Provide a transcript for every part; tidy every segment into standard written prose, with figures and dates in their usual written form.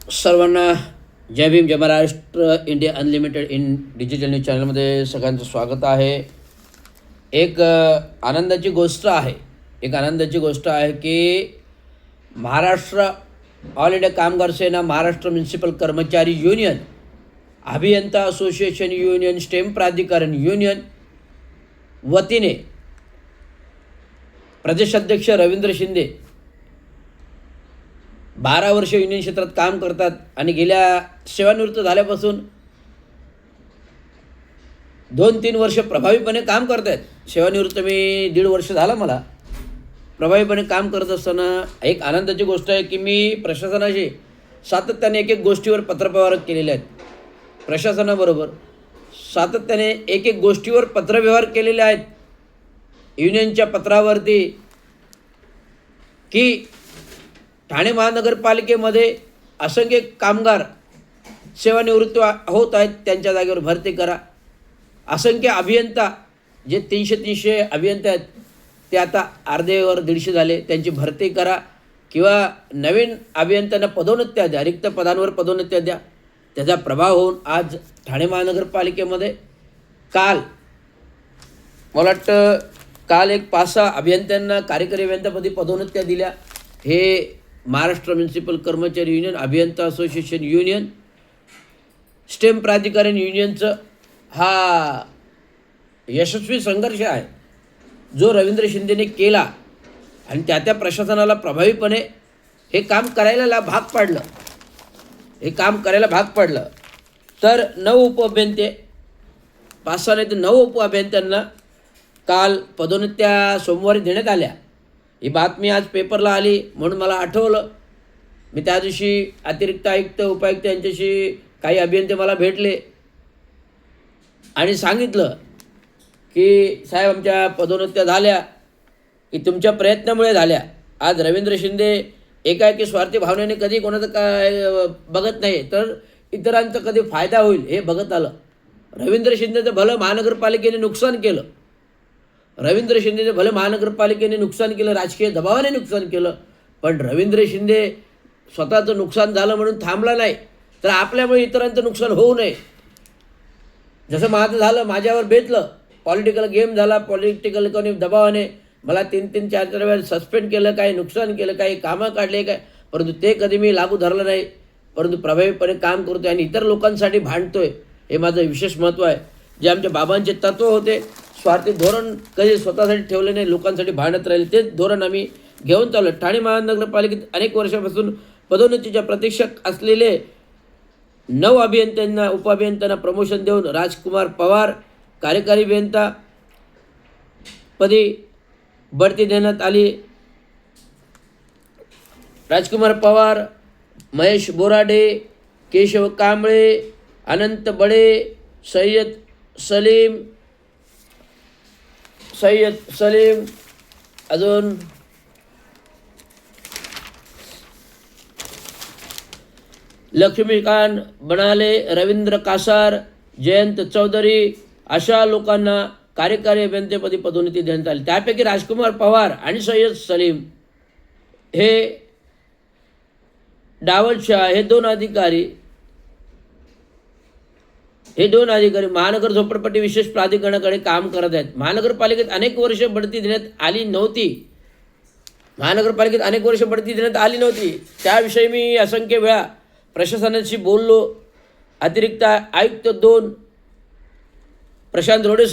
सर्वांना जय भीम, जय Maharashtra. India unlimited in digital news चॅनलमध्ये सगळ्यांचं स्वागत आहे. एक आनंदाची गोष्ट आहे की महाराष्ट्र ऑल इंडिया कामगार सेना, महाराष्ट्र म्युनिसिपल कर्मचारी युनियन, अभियंता असोसिएशन युनियन, स्टेम प्राधिकरण युनियन वतीने प्रदेशाध्यक्ष रवींद्र शिंदे 12 वर्ष युनियन क्षेत्रात काम करतात आणि गेल्या सेवानिवृत्त झाल्यापासून 2-3 वर्ष प्रभावीपणे काम करत आहेत. सेवानिवृत्त मी 1.5 वर्ष झाला मला. प्रभावीपणे काम करत असताना एक आनंदाची गोष्ट आहे की मी प्रशासनाशी सातत्याने एक गोष्टीवर पत्रव्यवहार केलेले आहेत. प्रशासनाबरोबर सातत्याने एक गोष्टीवर पत्रव्यवहार केलेले आहेत. युनियनच्या पत्रावरती की ठाणे महानगरपालिकेमध्ये असंख्य कामगार सेवानिवृत्त होत आहेत, त्यांच्या जागेवर भरती करा. असंख्य अभियंता जे 300 अभियंता आहेत ते आता अर्धेवर 150 झाले, त्यांची भरती करा किंवा नवीन अभियंत्यांना पदोन्नत्या द्या, रिक्त पदांवर पदोन्नत्या द्या. त्याचा प्रभाव होऊन आज ठाणे महानगरपालिकेमध्ये काल मला वाटतं एक 5-6 अभियंत्यांना कार्यकारी अभियंतापदी पदोन्नत्या दिल्या. हे महाराष्ट्र म्युनिसिपल कर्मचारी युनियन, अभियंता असोसिएशन युनियन, स्टेम प्राधिकरण युनियनचं हा यशस्वी संघर्ष आहे जो रवींद्र शिंदेने केला आणि त्या प्रशासनाला प्रभावीपणे हे काम करायला भाग पाडलं. तर 9 उपअभियंते, 5-6 नाही तर 9 उपअभियंत्यांना काल पदोन्नत्या सोमवारी देण्यात आल्या. ही बातमी आज पेपरला आली म्हणून मला आठवलं. मी त्या दिवशी अतिरिक्त आयुक्त, उपायुक्त यांच्याशी काही अभियंते मला भेटले आणि सांगितलं की साहेब आमच्या पदोन्नत्या झाल्या की तुमच्या प्रयत्नामुळे झाल्या. आज रवींद्र शिंदे एकाएकी स्वार्थी भावनेने कधी कोणाचं काय बघत नाही, तर इतरांचा कधी फायदा होईल हे बघत आलं. रवींद्र शिंदेचं भलं महानगरपालिकेने नुकसान केलं, राजकीय दबावाने नुकसान केलं, पण रवींद्र शिंदे स्वतःचं नुकसान झालं म्हणून थांबला नाही. तर आपल्यामुळे इतरांचं नुकसान होऊ नये. जसं माझं झालं, माझ्यावर बेतलं, पॉलिटिकल गेम झाला, पॉलिटिकल कोणी दबावाने मला 3-3, 4-4 वेळा सस्पेंड केलं, काही नुकसान केलं, काही कामं काढले काय, परंतु ते कधी मी लागू धरलं नाही. परंतु प्रभावीपणे काम करतोय आणि इतर लोकांसाठी भांडतोय, हे माझं विशेष महत्त्व आहे. जे आमच्या बाबांचे तत्त्व होते, स्वार्थी धोरण कधी स्वतःसाठी ठेवले नाही, लोकांसाठी भांडत राहिले, तेच धोरण आम्ही घेऊन चाललो. ठाणे महानगरपालिकेत अनेक वर्षापासून पदोन्नतीच्या प्रतीक्षक असलेले 9 अभियंत्यांना, उपअभियंत्यांना प्रमोशन देऊन राजकुमार पवार कार्यकारी अभियंता पदी बढती देण्यात आली. राजकुमार पवार, महेश बोराडे, केशव कांबळे, अनंत बडे, सय्यद सलीम, अजून लक्ष्मीकांत बनाले, रवींद्र कासार, जयंत चौधरी अशा लोकांना कार्यकारी अभियंतेपदी पदोन्नती देण्यात आली. त्यापैकी राजकुमार पवार आणि सय्यद सलीम हे डावलशाह हे दोन अधिकारी महानगर झोपडपट्टी विशेष प्राधिकरणाकडे काम करत आहेत. महानगरपालिकेत अनेक वर्ष बढती देण्यात आली नव्हती. त्याविषयी मी असंख्य वेळा प्रशासनाशी बोललो. अतिरिक्त आयुक्त 2 प्रशांत रोडे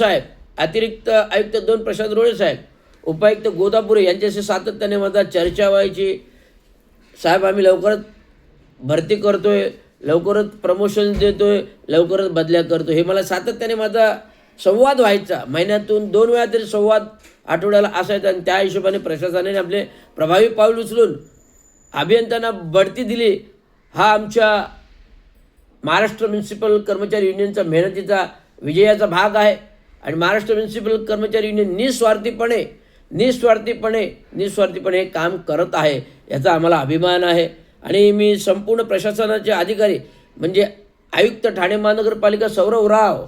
साहेब, उपायुक्त गोदापुरे यांच्याशी सातत्याने माझा चर्चा व्हायची. साहेब आम्ही लवकरच भरती करतोय, लवकरच प्रमोशन देतोय, लवकरच बदल्या करतो, हे मला सातत्याने माझा संवाद व्हायचा. महिन्यातून 2 वेळा तरी संवाद आठवड्याला असायचा. आणि त्या हिशोबाने प्रशासनाने आपले प्रभावी पाऊल उचलून अभियंत्यांना बढती दिली. हा आमच्या महाराष्ट्र म्युनिसिपल कर्मचारी युनियनचा मेहनतीचा विजयाचा भाग आहे. आणि महाराष्ट्र म्युनिसिपल कर्मचारी युनियन निस्वार्थीपणे काम करत आहे, याचा आम्हाला अभिमान आहे. आणि मी संपूर्ण प्रशासनाचे अधिकारी म्हणजे आयुक्त ठाणे महानगरपालिका सौरव राव,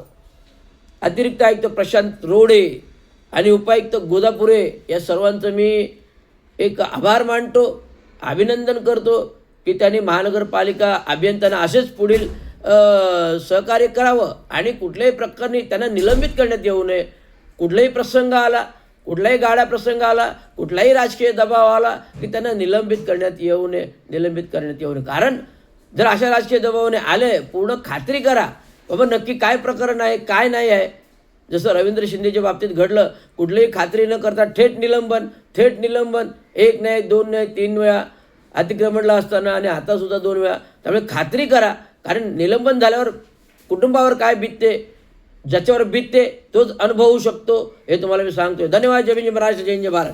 अतिरिक्त आयुक्त प्रशांत रोडे आणि उपायुक्त गोदापुरे या सर्वांचं मी एक आभार मानतो, अभिनंदन करतो की त्यांनी महानगरपालिका अभियंत्यांना असेच पुढील सहकार्य करावं आणि कुठल्याही प्रकारे त्यांना निलंबित करण्यात येऊ नये. कुठलाही प्रसंग आला, कुठलाही गाडा प्रसंग आला, कुठलाही राजकीय दबाव आला की त्यांना निलंबित करण्यात येऊ नये. कारण जर अशा राजकीय दबावाने आले, पूर्ण खात्री करा बाबा नक्की काय प्रकरण आहे, काय नाही आहे. जसं रवींद्र शिंदेच्या बाबतीत घडलं, कुठलीही खात्री न करता थेट निलंबन, 1 नाही 2 नाही 3 वेळा अतिक्रमणला असताना आणि आतासुद्धा 2 वेळा. त्यामुळे खात्री करा, कारण निलंबन झाल्यावर कुटुंबावर काय बीतते, ज्याच्यावर बीतते तोच अनुभवू शकतो, हे तुम्हाला मी सांगतोय. धन्यवाद. जय भीम, जय महाराष्ट्र, जय हिंद, जय भारत.